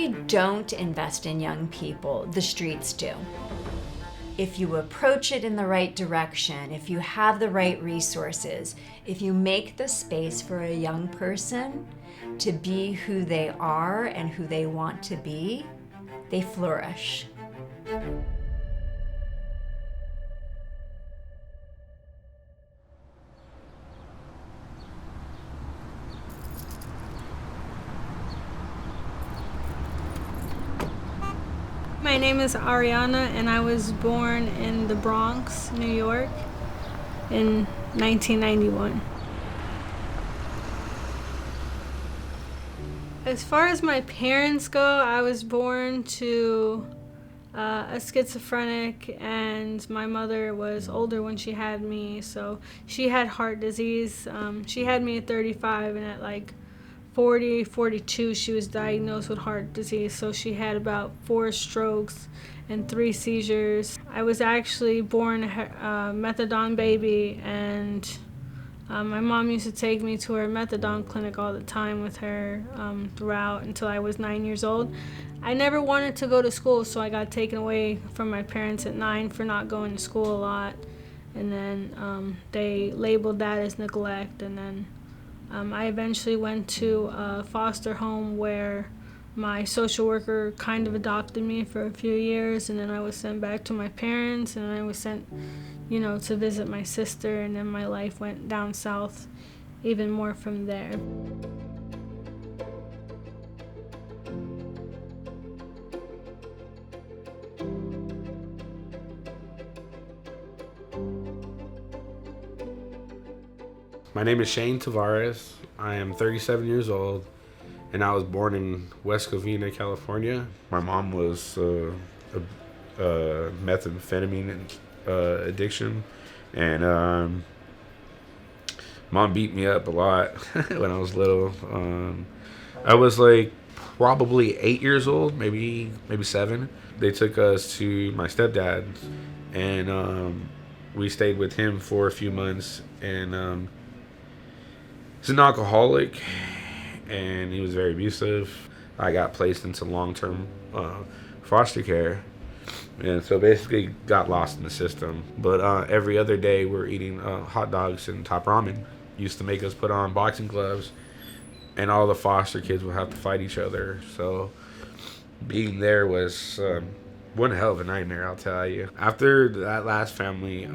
we don't invest in young people, the streets do. If you approach it in the right direction, if you have the right resources, if you make the space for a young person to be who they are and who they want to be, they flourish. My name is Ariana, and I was born in the Bronx, New York, in 1991. As far as my parents go, I was born to a schizophrenic, and my mother was older when she had me, so she had heart disease. She had me at 35, and at like 40, 42, she was diagnosed with heart disease, so she had about 4 strokes and 3 seizures. I was actually born a methadone baby, and my mom used to take me to her methadone clinic all the time with her throughout until I was 9 years old. I never wanted to go to school, so I got taken away from my parents at 9 for not going to school a lot, and then they labeled that as neglect, and then I eventually went to a foster home where my social worker kind of adopted me for a few years, and then I was sent back to my parents, and I was sent, to visit my sister, and then my life went down south even more from there. My name is Shane Tavares. I am 37 years old, and I was born in West Covina, California. My mom was a methamphetamine addiction, and mom beat me up a lot when I was little. I was like probably 8 years old, maybe 7. They took us to my stepdad, and we stayed with him for a few months, and he's an alcoholic, and he was very abusive. I got placed into long-term foster care, and so basically got lost in the system. But every other day we're eating hot dogs and top ramen. Used to make us put on boxing gloves, and all the foster kids would have to fight each other. So being there was one hell of a nightmare, I'll tell you. After that last family,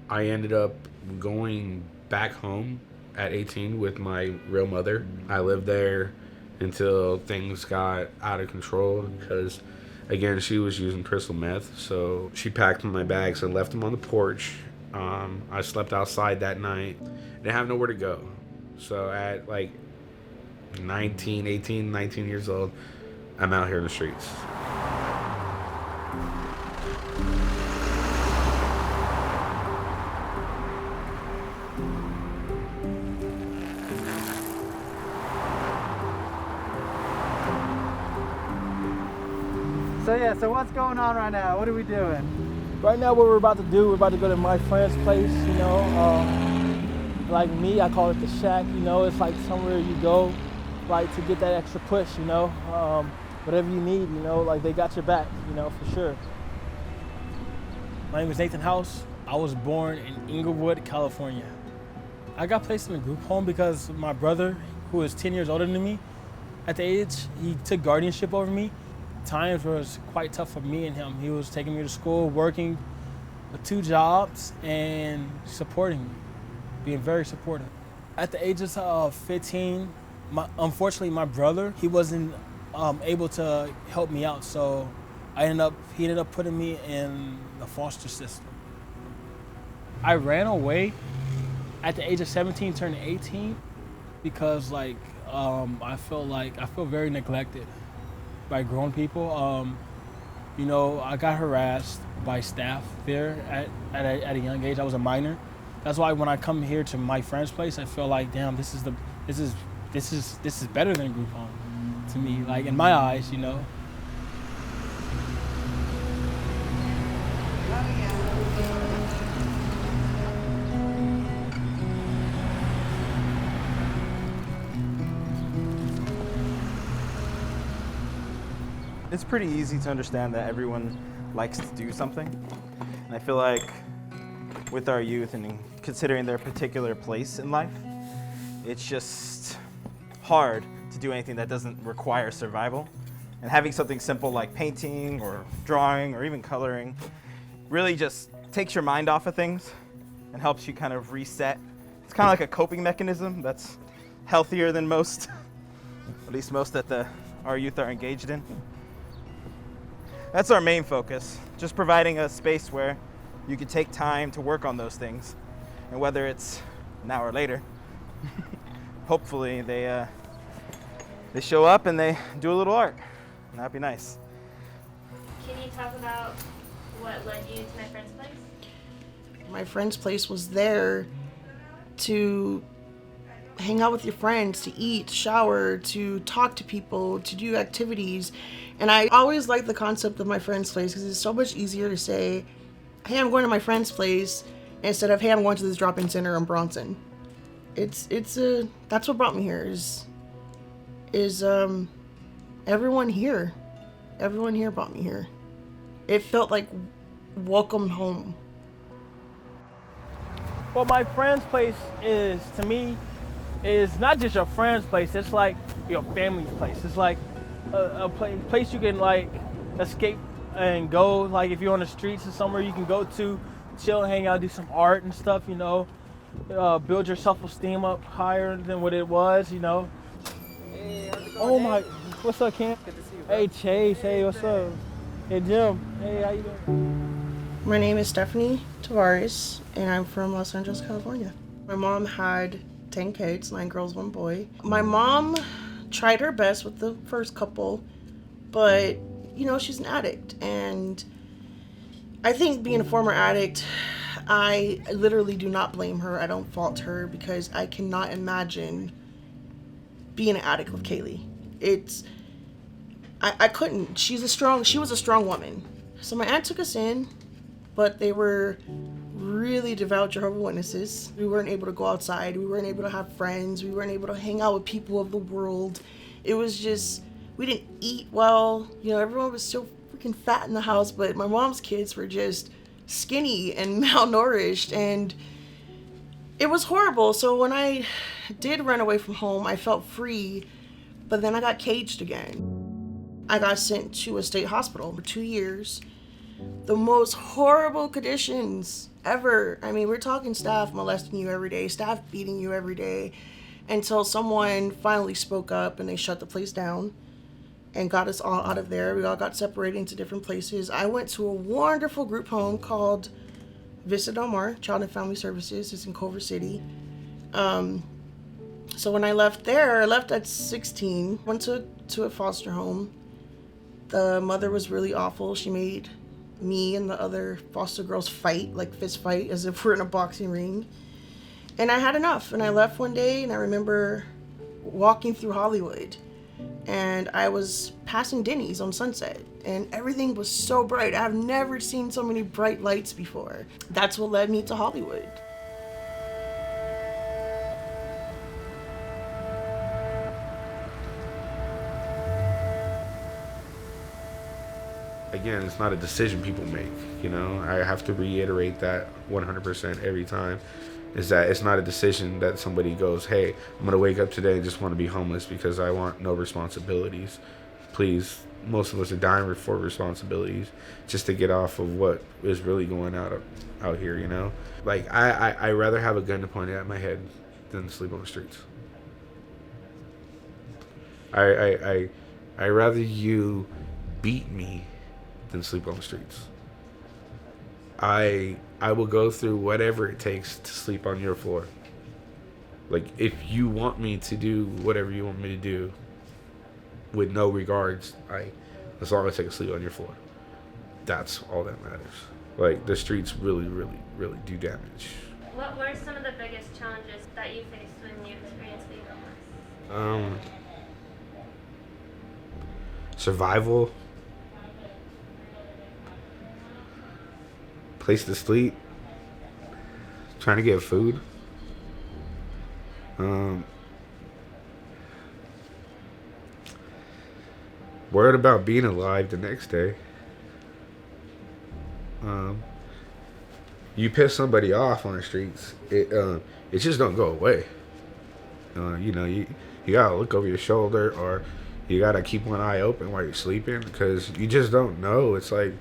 I ended up going back home at 18 with my real mother. I lived there until things got out of control because, again, she was using crystal meth. So she packed my bags and left them on the porch. I slept outside that night. Didn't have nowhere to go. So at like 19 years old, I'm out here in the streets. So what's going on right now? What are we doing? Right now what we're about to do, we're about to go to my friend's place, like me, I call it the shack, it's like somewhere you go, like to get that extra push, whatever you need, like they got your back, for sure. My name is Nathan House. I was born in Inglewood, California. I got placed in a group home because my brother, who is 10 years older than me, at the age, he took guardianship over me. Times was quite tough for me and him. He was taking me to school, working 2 jobs, and supporting me, being very supportive. At the ages of 15, unfortunately, my brother, he wasn't able to help me out, so he ended up putting me in the foster system. I ran away at the age of 17, turning 18, because I feel very neglected by grown people. I got harassed by staff there at a young age. I was a minor. That's why when I come here to my friend's place, I feel like, damn, this is better than a group home to me. Like in my eyes, it's pretty easy to understand that everyone likes to do something. And I feel like with our youth and considering their particular place in life, it's just hard to do anything that doesn't require survival. And having something simple like painting or drawing or even coloring really just takes your mind off of things and helps you kind of reset. It's kind of like a coping mechanism that's healthier than most, at least most that our youth are engaged in. That's our main focus, just providing a space where you can take time to work on those things. And whether it's now or later, hopefully they show up and they do a little art. And that'd be nice. Can you talk about what led you to my friend's place? My friend's place was there to hang out with your friends, to eat, shower, to talk to people, to do activities. And I always liked the concept of my friend's place because it's so much easier to say, hey, I'm going to my friend's place instead of, hey, I'm going to this drop-in center in Bronson. That's what brought me here is everyone here. Everyone here brought me here. It felt like welcome home. Well, my friend's place is, to me, is not just your friend's place. It's like your family's place. It's like a place you can like escape and go. Like if you're on the streets or somewhere, you can go to, chill, hang out, do some art and stuff. You know, build your self-esteem up higher than what it was. You know. Hey, how's it going? Oh my, what's up, Cam? Good to see you, bro. Hey Chase, hey, what's up? Hey Jim, hey, how you doing? My name is Stephanie Tavares, and I'm from Los Angeles, California. My mom had 10 kids, 9 girls, 1 boy. My mom tried her best with the first couple, but, you know, she's an addict. And I think being a former addict, I literally do not blame her. I don't fault her because I cannot imagine being an addict with Kaylee. I couldn't. She was a strong woman. So my aunt took us in, but they were really devout Jehovah's Witnesses. We weren't able to go outside. We weren't able to have friends. We weren't able to hang out with people of the world. It was just, we didn't eat well. You know, everyone was so freaking fat in the house, but my mom's kids were just skinny and malnourished, and it was horrible. So when I did run away from home, I felt free, but then I got caged again. I got sent to a state hospital for 2 years. The most horrible conditions ever. I mean, we're talking staff molesting you every day, staff beating you every day, until someone finally spoke up and they shut the place down and got us all out of there. We all got separated into different places. I went to a wonderful group home called Vista Del Mar, Child and Family Services. It's in Culver City. So when I left there, I left at 16, went to a foster home. The mother was really awful. She made me and the other foster girls fight, like fist fight, as if we're in a boxing ring. And I had enough. And I left one day, and I remember walking through Hollywood, and I was passing Denny's on Sunset, and everything was so bright. I've never seen so many bright lights before. That's what led me to Hollywood. Again, it's not a decision people make, you know. I have to reiterate that 100% every time, is that it's not a decision that somebody goes, hey, I'm gonna wake up today and just want to be homeless because I want no responsibilities. Please, most of us are dying for responsibilities just to get off of what is really going out here, you know. Like I rather have a gun pointed at my head than sleep on the streets. I rather you beat me than sleep on the streets. I will go through whatever it takes to sleep on your floor. Like, if you want me to do whatever you want me to do, with no regards, as long as I can sleep on your floor, that's all that matters. Like, the streets really, really, really do damage. What were some of the biggest challenges that you faced when you experienced being homeless? Survival, place to sleep, trying to get food, worried about being alive the next day. You piss somebody off on the streets, it just don't go away. You gotta look over your shoulder, or you gotta keep one eye open while you're sleeping, because you just don't know. It's like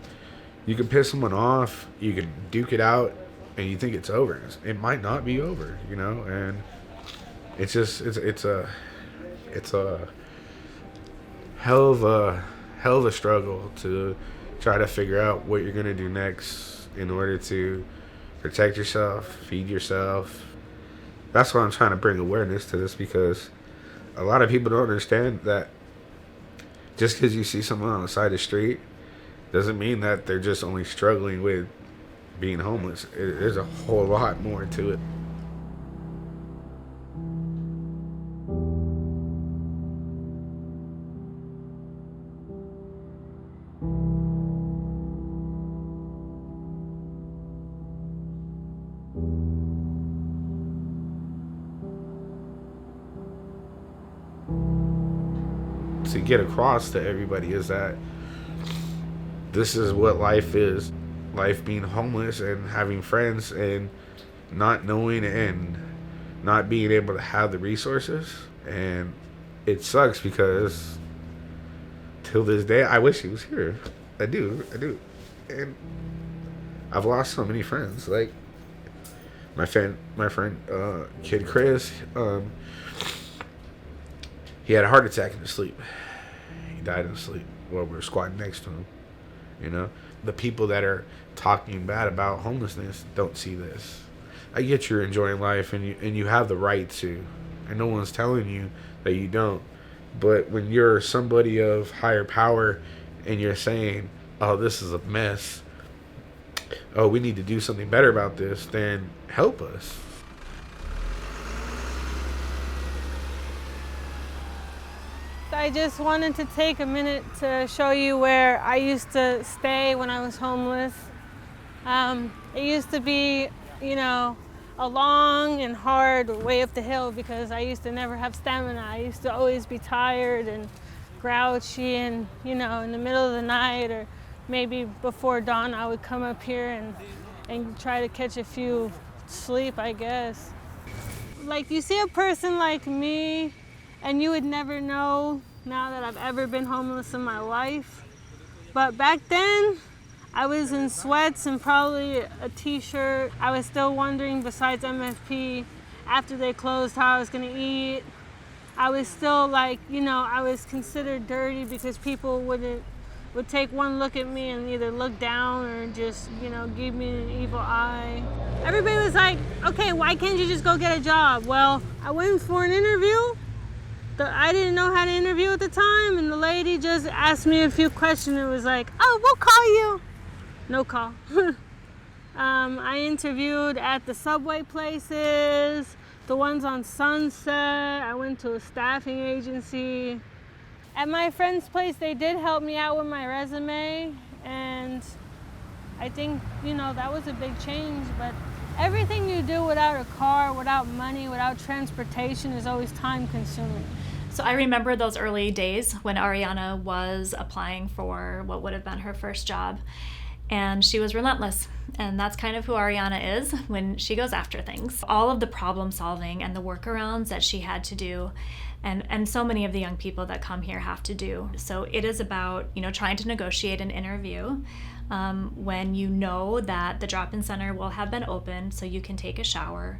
you can piss someone off, you can duke it out, and you think it's over. It might not be over, and it's a hell of a struggle to try to figure out what you're gonna do next in order to protect yourself, feed yourself. That's why I'm trying to bring awareness to this, because a lot of people don't understand that just because you see someone on the side of the street doesn't mean that they're just only struggling with being homeless. There's a whole lot more to it. To get across to everybody is that this is what life is. Life being homeless and having friends and not knowing and not being able to have the resources. And it sucks, because till this day I wish he was here. I do. And I've lost so many friends. Like my friend Kid Chris, he had a heart attack in his sleep. He died in his sleep while we were squatting next to him. The people that are talking bad about homelessness don't see this. I get you're enjoying life, and you have the right to, and no one's telling you that you don't. But when you're somebody of higher power and you're saying, "Oh, this is a mess. Oh, we need to do something better about this," then help us. I just wanted to take a minute to show you where I used to stay when I was homeless. It used to be, a long and hard way up the hill, because I used to never have stamina. I used to always be tired and grouchy, and, in the middle of the night or maybe before dawn, I would come up here and try to catch a few sleep, I guess. Like, you see a person like me, and you would never know now that I've ever been homeless in my life. But back then, I was in sweats and probably a t-shirt. I was still wondering, besides MFP, after they closed, how I was gonna eat. I was still I was considered dirty because people would take one look at me and either look down or just, give me an evil eye. Everybody was like, okay, why can't you just go get a job? Well, I went for an interview. I didn't know how to interview at the time, and the lady just asked me a few questions. It was like, oh, we'll call you. No call. I interviewed at the Subway places, the ones on Sunset. I went to a staffing agency. At my friend's place, they did help me out with my resume, and I think, that was a big change. But everything you do without a car, without money, without transportation is always time consuming. So I remember those early days when Ariana was applying for what would have been her first job, and she was relentless. And that's kind of who Ariana is when she goes after things. All of the problem solving and the workarounds that she had to do, and so many of the young people that come here have to do. So it is about, trying to negotiate an interview when you know that the drop-in center will have been open so you can take a shower,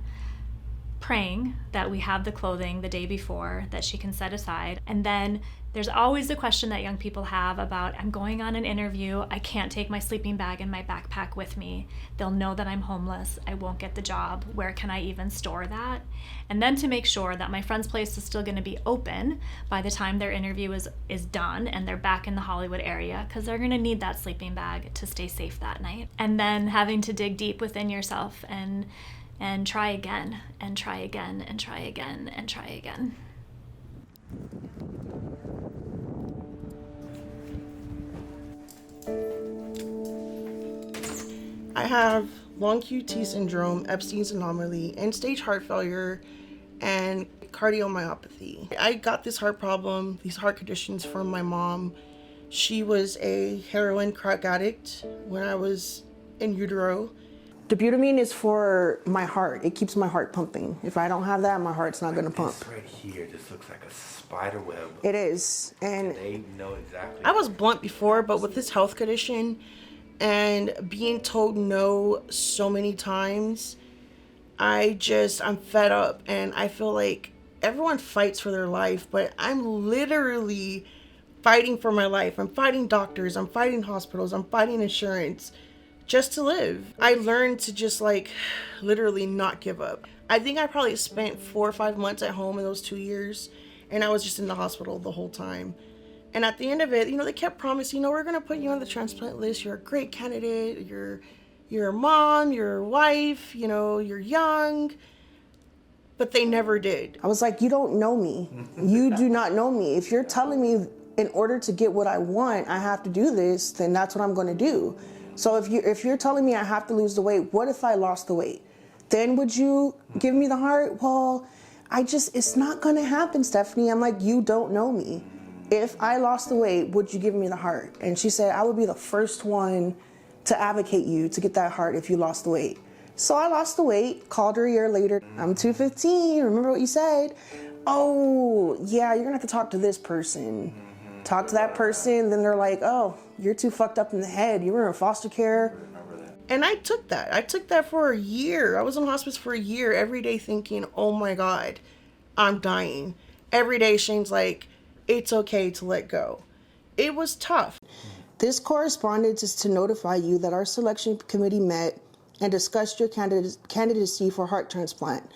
praying that we have the clothing the day before that she can set aside. And then there's always the question that young people have about, I'm going on an interview, I can't take my sleeping bag and my backpack with me. They'll know that I'm homeless, I won't get the job, where can I even store that? And then to make sure that my friend's place is still gonna be open by the time their interview is done and they're back in the Hollywood area, because they're gonna need that sleeping bag to stay safe that night. And then having to dig deep within yourself and try again, and try again, and try again, and try again. I have long QT syndrome, Epstein's anomaly, end-stage heart failure, and cardiomyopathy. I got this heart problem, these heart conditions from my mom, She was a heroin crack addict when I was in utero. Dobutamine is for my heart. It keeps my heart pumping. If I don't have that, my heart's not going to pump. This right here just looks like a spider web. It is. And they know exactly. I was blunt before, but with this health condition and being told no so many times, I'm fed up, and I feel like everyone fights for their life, but I'm literally fighting for my life. I'm fighting doctors, I'm fighting hospitals, I'm fighting insurance just to live. I learned to just literally not give up. I think I probably spent 4 or 5 months at home in those 2 years, and I was just in the hospital the whole time. And at the end of it, they kept promising, we're gonna put you on the transplant list. You're a great candidate. You're a mom, you're a wife, you're young. But they never did. I was like, you don't know me. You do not know me. If you're telling me in order to get what I want, I have to do this, then that's what I'm gonna do. So if you're telling me I have to lose the weight, what if I lost the weight? Then would you give me the heart? Well, it's not gonna happen, Stephanie. I'm like, you don't know me. If I lost the weight, would you give me the heart? And she said, I would be the first one to advocate you to get that heart if you lost the weight. So I lost the weight, called her a year later. I'm 215, remember what you said? Oh, yeah, you're gonna have to talk to this person. Talk to that person, then they're like, oh, you're too fucked up in the head. You were in foster care. And I took that. I took that for a year. I was in hospice for a year, every day thinking, oh my God, I'm dying. Every day Shane's like, it's okay to let go. It was tough. This correspondence is to notify you that our selection committee met and discussed your candidacy for heart transplant.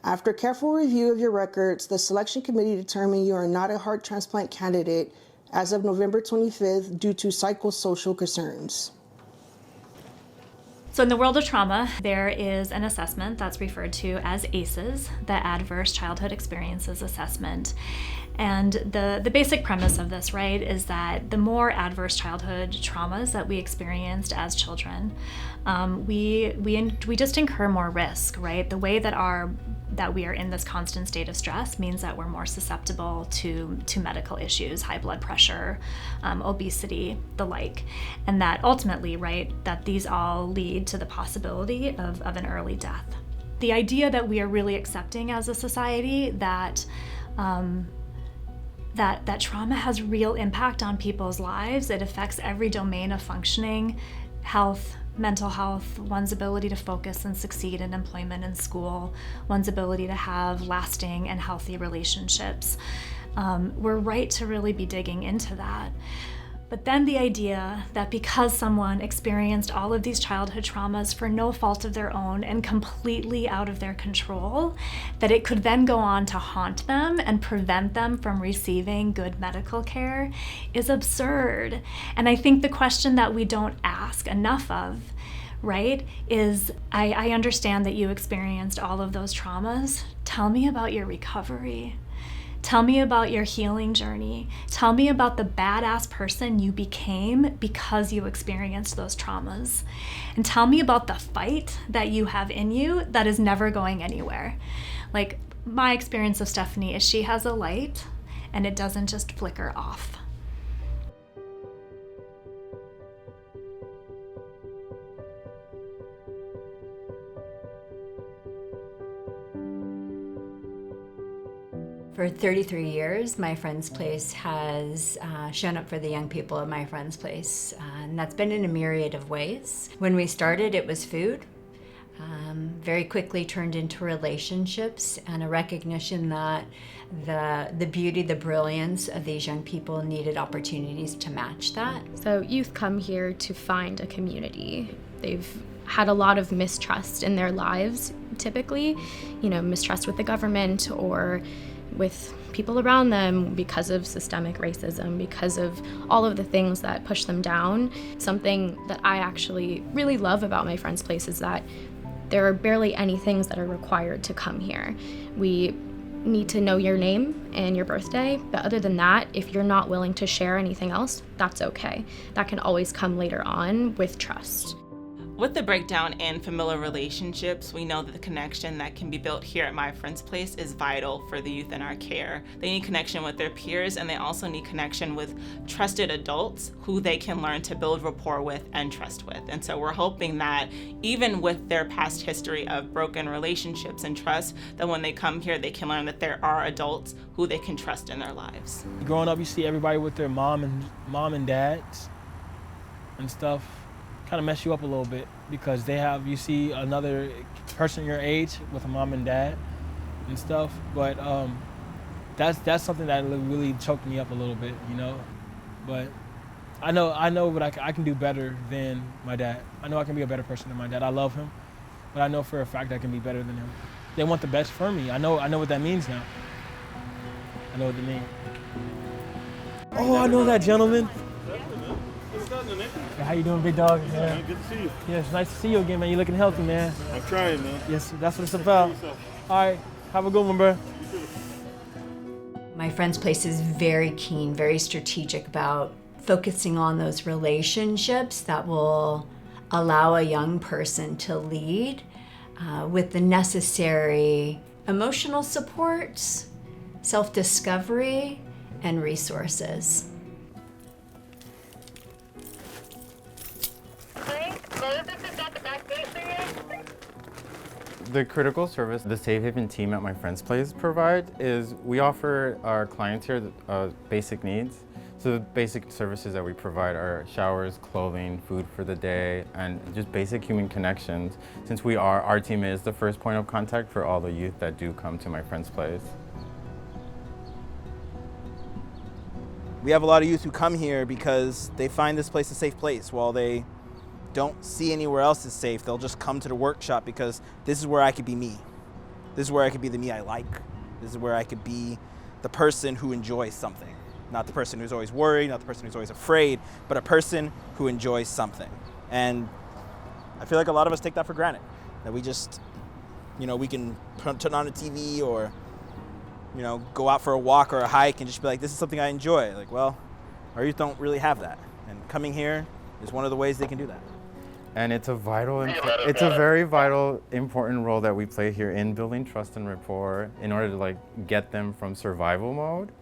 After careful review of your records, the selection committee determined you are not a heart transplant candidate as of November 25th due to psychosocial concerns. So in the world of trauma, there is an assessment that's referred to as ACEs, the Adverse Childhood Experiences Assessment. And the basic premise of this, right, is that the more adverse childhood traumas that we experienced as children, we just incur more risk, right? The way that we are in this constant state of stress means that we're more susceptible to medical issues, high blood pressure, obesity, the like. And that ultimately, right, that these all lead to the possibility of an early death. The idea that we are really accepting as a society that that trauma has real impact on people's lives. It affects every domain of functioning, health, mental health, one's ability to focus and succeed in employment and school, one's ability to have lasting and healthy relationships. We're right to really be digging into that. But then the idea that because someone experienced all of these childhood traumas for no fault of their own and completely out of their control, that it could then go on to haunt them and prevent them from receiving good medical care is absurd. And I think the question that we don't ask enough of, right, is I understand that you experienced all of those traumas. Tell me about your recovery. Tell me about your healing journey. Tell me about the badass person you became because you experienced those traumas. And tell me about the fight that you have in you that is never going anywhere. Like, my experience of Stephanie is she has a light and it doesn't just flicker off. For 33 years, My Friend's Place has shown up for the young people of My Friend's Place, and that's been in a myriad of ways. When we started, it was food. Very quickly turned into relationships and a recognition that the beauty, the brilliance of these young people needed opportunities to match that. So youth come here to find a community. They've had a lot of mistrust in their lives, typically, mistrust with the government or with people around them because of systemic racism, because of all of the things that push them down. Something that I actually really love about My Friend's Place is that there are barely any things that are required to come here. We need to know your name and your birthday, but other than that, if you're not willing to share anything else, that's okay. That can always come later on with trust. With the breakdown in familial relationships, we know that the connection that can be built here at My Friend's Place is vital for the youth in our care. They need connection with their peers, and they also need connection with trusted adults who they can learn to build rapport with and trust with. And so we're hoping that even with their past history of broken relationships and trust, that when they come here, they can learn that there are adults who they can trust in their lives. Growing up, you see everybody with their mom and dads and stuff. Kind of mess you up a little bit because you see another person your age with a mom and dad and stuff. But that's something that really choked me up a little bit, you know. But I know what I can do better than my dad. I know I can be a better person than my dad. I love him, but I know for a fact I can be better than him. They want the best for me. I know what that means now. I know what they mean. Oh, I know that gentleman. How you doing, big dog? Yeah, good to see you. Yes, nice to see you again, man. You're looking healthy, man. I'm trying, man. Yes, that's what it's about. All right, have a good one, bro. My Friend's Place is very keen, very strategic about focusing on those relationships that will allow a young person to lead with the necessary emotional supports, self-discovery, and resources. The critical service the Safe Haven team at My Friend's Place provide is we offer our clients here basic needs. So the basic services that we provide are showers, clothing, food for the day, and just basic human connections, since our team is the first point of contact for all the youth that do come to My Friend's Place. We have a lot of youth who come here because they find this place a safe place. While they don't see anywhere else as safe, they'll just come to the workshop because this is where I could be me. This is where I could be the me I like. This is where I could be the person who enjoys something. Not the person who's always worried, not the person who's always afraid, but a person who enjoys something. And I feel like a lot of us take that for granted. That we just, we can turn on a TV or, go out for a walk or a hike and just be like, this is something I enjoy. Like, well, our youth don't really have that. And coming here is one of the ways they can do that. And it's a very vital, important role that we play here in building trust and rapport in order to get them from survival mode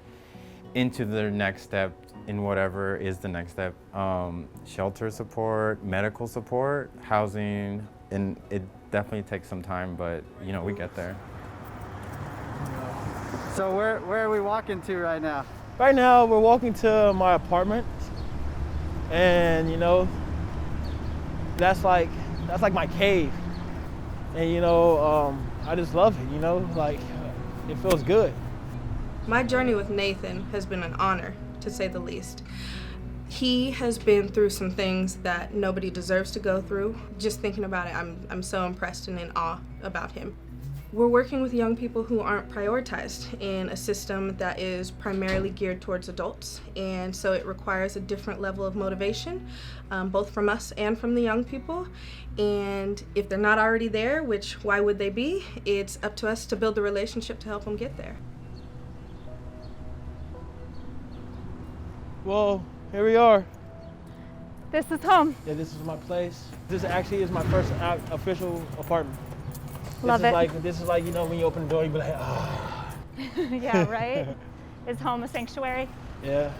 into their next step in whatever is the next step. Shelter support, medical support, housing, and it definitely takes some time, but we get there. So where are we walking to right now? Right now we're walking to my apartment, and that's like my cave, and I just love it. It feels good. My journey with Nathan has been an honor, to say the least. He has been through some things that nobody deserves to go through. Just thinking about it, I'm so impressed and in awe about him. We're working with young people who aren't prioritized in a system that is primarily geared towards adults, and so it requires a different level of motivation, both from us and from the young people. And if they're not already there, which why would they be, it's up to us to build the relationship to help them get there. Well, here we are. This is home. Yeah, this is my place. This actually is my first official apartment. Love it. This is like, when you open the door, you be like, ah. Yeah, right? Is home a sanctuary? Yeah.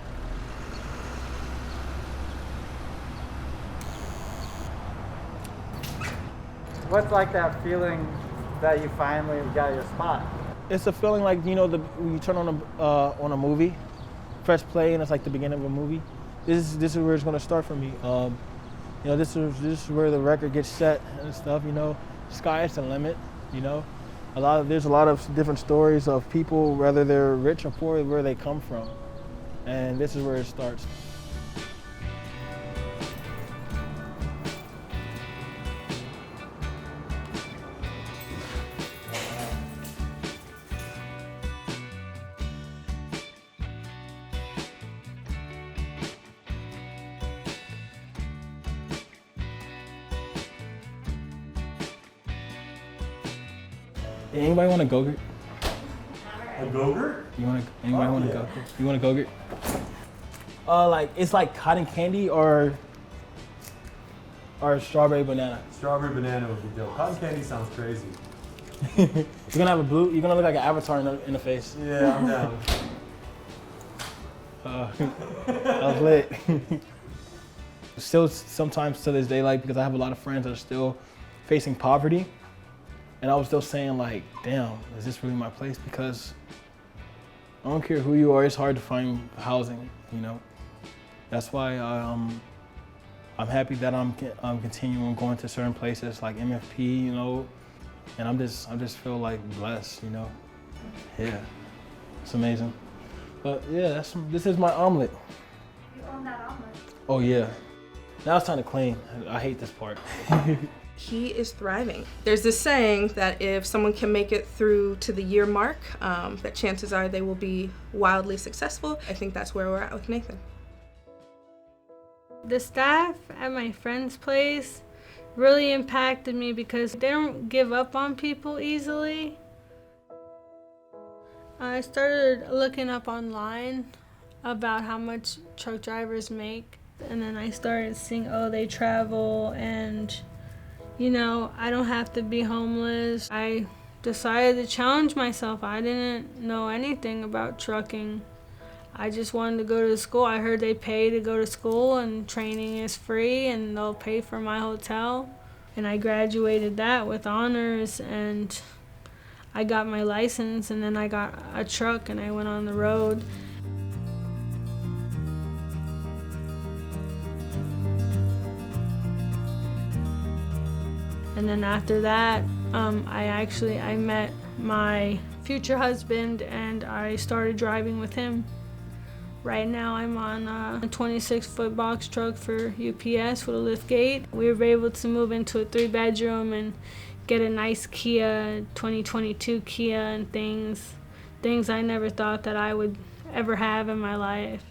What's like that feeling that you finally got your spot? It's a feeling like, when you turn on a movie, press play, and it's like the beginning of a movie. This is where it's gonna start for me. This is where the record gets set and stuff. Sky is the limit. There's a lot of different stories of people, whether they're rich or poor, where they come from, and this is where it starts. Anybody want a Go-Gurt? A Go-Gurt? Anybody want a Go-Gurt? You want a Go-Gurt? It's like cotton candy or Or strawberry banana. Strawberry banana would be dope. Cotton candy sounds crazy. You're gonna have a blue. You're gonna look like an avatar in the face. Yeah, I'm down. That was lit. Still, sometimes to this day, like, because I have a lot of friends that are still facing poverty, and I was still saying, like, damn, is this really my place? Because I don't care who you are, it's hard to find housing, you know? That's why I'm happy that I'm continuing going to certain places like MFP, you know, and I just feel like blessed, you know? Yeah, it's amazing. But yeah, this is my omelet. You own that omelet. Oh yeah. Now it's time to clean. I hate this part. He is thriving. There's this saying that if someone can make it through to the year mark, that chances are they will be wildly successful. I think that's where we're at with Nathan. The staff at my friend's place really impacted me because they don't give up on people easily. I started looking up online about how much truck drivers make, and then I started seeing, oh, they travel, and you know, I don't have to be homeless. I decided to challenge myself. I didn't know anything about trucking. I just wanted to go to school. I heard they pay to go to school and training is free and they'll pay for my hotel. And I graduated that with honors, and I got my license, and then I got a truck and I went on the road. And then after that, I met my future husband and I started driving with him. Right now I'm on a 26-foot box truck for UPS with a lift gate. We were able to move into a 3-bedroom and get a nice Kia, 2022 Kia, and things I never thought that I would ever have in my life.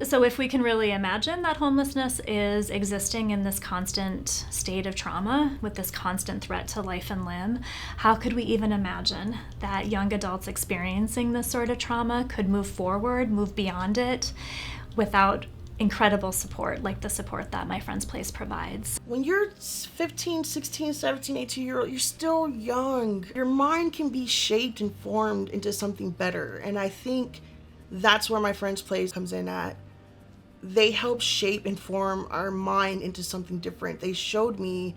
So if we can really imagine that homelessness is existing in this constant state of trauma with this constant threat to life and limb, how could we even imagine that young adults experiencing this sort of trauma could move forward, move beyond it without incredible support like the support that My Friend's Place provides? When you're 15, 16, 17, 18-year-old, you're still young. Your mind can be shaped and formed into something better. And I think that's where My Friend's Place comes in at. They help shape and form our mind into something different. They showed me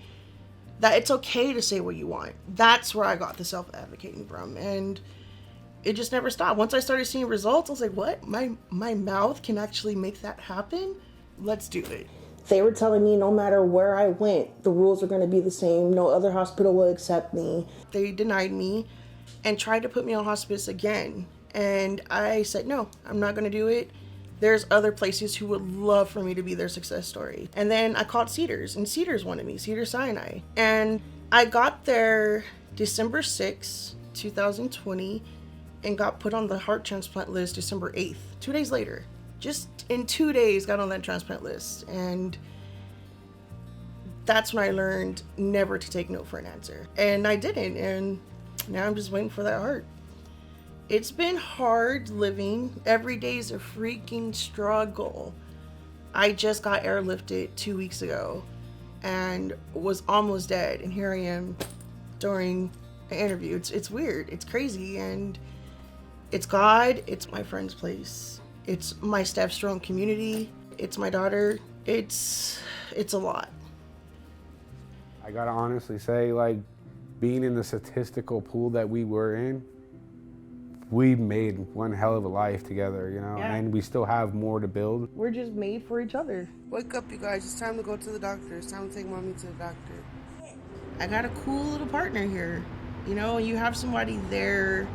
that it's okay to say what you want. That's where I got the self-advocating from. And it just never stopped. Once I started seeing results, I was like, what? My mouth can actually make that happen? Let's do it. They were telling me no matter where I went, the rules are going to be the same. No other hospital will accept me. They denied me and tried to put me on hospice again. And I said, no, I'm not going to do it. There's other places who would love for me to be their success story. And then I called Cedars, and Cedars wanted me, Cedars-Sinai. And I got there December 6, 2020, and got put on the heart transplant list December 8th, 2 days later. Just in 2 days, got on that transplant list. And that's when I learned never to take no for an answer. And I didn't, and now I'm just waiting for that heart. It's been hard living. Every day is a freaking struggle. I just got airlifted 2 weeks ago and was almost dead. And here I am during an interview. It's weird. It's crazy. And it's God. It's My Friend's Place. It's my Steph Strong community. It's my daughter. It's a lot. I gotta honestly say, like, being in the statistical pool that we were in, we made one hell of a life together, you know, Yeah. and we still have more to build. We're just made for each other. Wake up, you guys. It's time to go to the doctor. It's time to take mommy to the doctor. I got a cool little partner here. You know, you have somebody there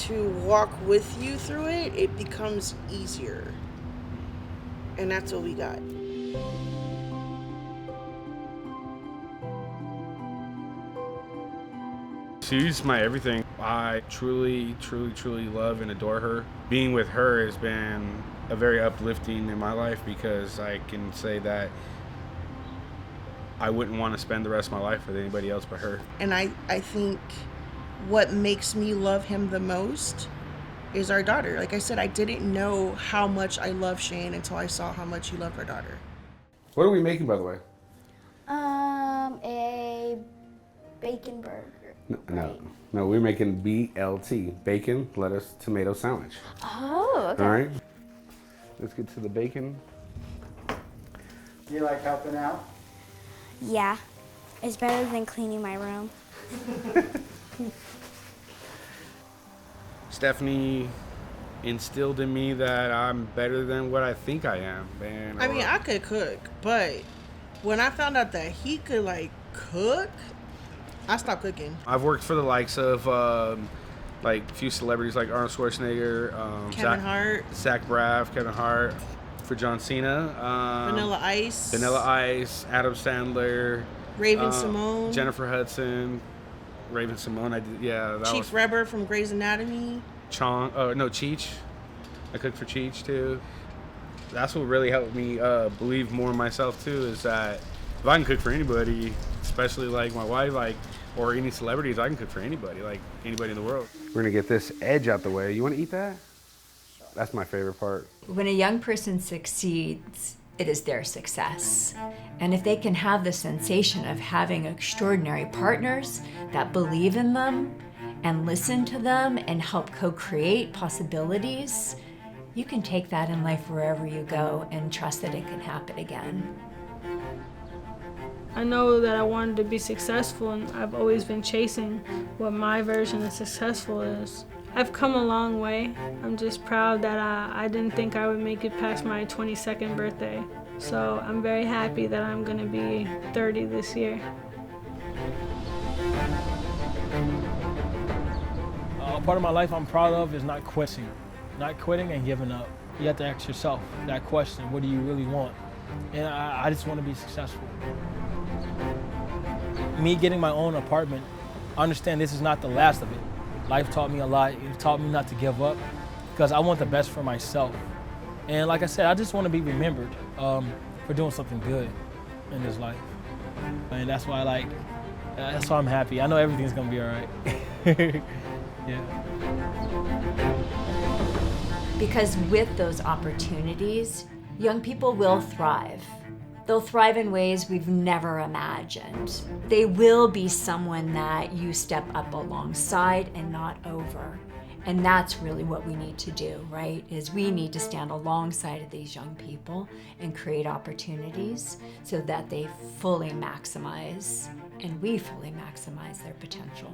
to walk with you through it, it becomes easier. And that's what we got. She's my everything. I truly love and adore her. Being with her has been a very uplifting in my life because I can say that I wouldn't want to spend the rest of my life with anybody else but her. And I think what makes me love him the most is our daughter. Like I said, I didn't know how much I love Shane until I saw how much he loved our daughter. What are we making, by the way? A bacon burger. No, we're making BLT, bacon, lettuce, tomato sandwich. Oh, okay. All right, let's get to the bacon. Do you like helping out? Yeah, it's better than cleaning my room. Stephanie instilled in me that I'm better than what I think I am, man. I mean, I could cook, but when I found out that he could like cook, I stopped cooking. I've worked for the likes of like a few celebrities like Arnold Schwarzenegger, Kevin Hart, Zach Braff, Kevin Hart, for John Cena, Vanilla Ice, Adam Sandler, Raven Simone, Jennifer Hudson, Raven Simone. Chief Rebber from Grey's Anatomy. Cheech. I cooked for Cheech too. That's what really helped me believe more in myself too. Is that if I can cook for anybody, especially like my wife, or any celebrities, I can cook for anybody, like anybody in the world. We're gonna get this edge out the way. You want to eat that? That's my favorite part. When a young person succeeds, it is their success. And if they can have the sensation of having extraordinary partners that believe in them and listen to them and help co-create possibilities, you can take that in life wherever you go and trust that it can happen again. I know that I wanted to be successful, and I've always been chasing what my version of successful is. I've come a long way. I'm just proud that I didn't think I would make it past my 22nd birthday. So I'm very happy that I'm gonna be 30 this year. A part of my life I'm proud of is not quitting and giving up. You have to ask yourself that question, what do you really want? And I just want to be successful. Me getting my own apartment, I understand this is not the last of it. Life taught me a lot. It taught me not to give up because I want the best for myself. And like I said, I just want to be remembered for doing something good in this life. And that's why that's why I'm happy. I know everything's gonna be all right. Yeah. Because with those opportunities, young people will thrive. They'll thrive in ways we've never imagined. They will be someone that you step up alongside and not over. And that's really what we need to do, right? Is we need to stand alongside of these young people and create opportunities so that they fully maximize and we fully maximize their potential.